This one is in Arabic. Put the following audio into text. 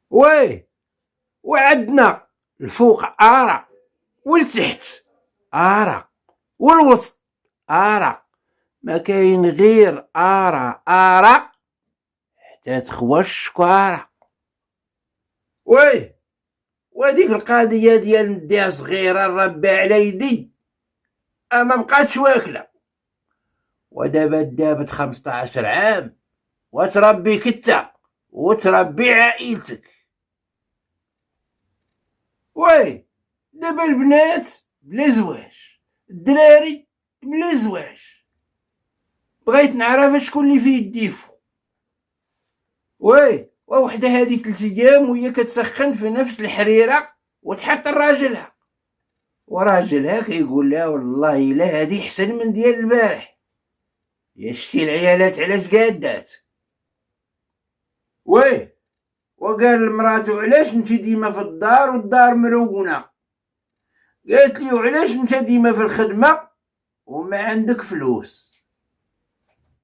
وي وعندنا الفوق آرة، والتحت آرة، والوسط آرة، ما كاين غير آرة آرة حتى تخوش كارة. وي وديك القضية ديال نديها صغيرة نربي على يدي ما بقاتش واكلة، ودابا دابت 15 عام وتربيك انت وتربي عائلتك. وي دابا البنات بلا زواج، الدراري بلا زواج، بغيت نعرف شكون اللي فيه الديفو. وي ووحده هادي 3 ايام وهي كتسخن في نفس الحريره وتحط لراجلها، وراجلها كيقول لها والله الا هادي احسن من ديال البارح. يا شتي العيالات علاش قادات. وي وقال لمراتو علاش انت ديما في الدار والدار مرونه؟ قالت لي وعلاش انت ديما في الخدمه وما عندك فلوس؟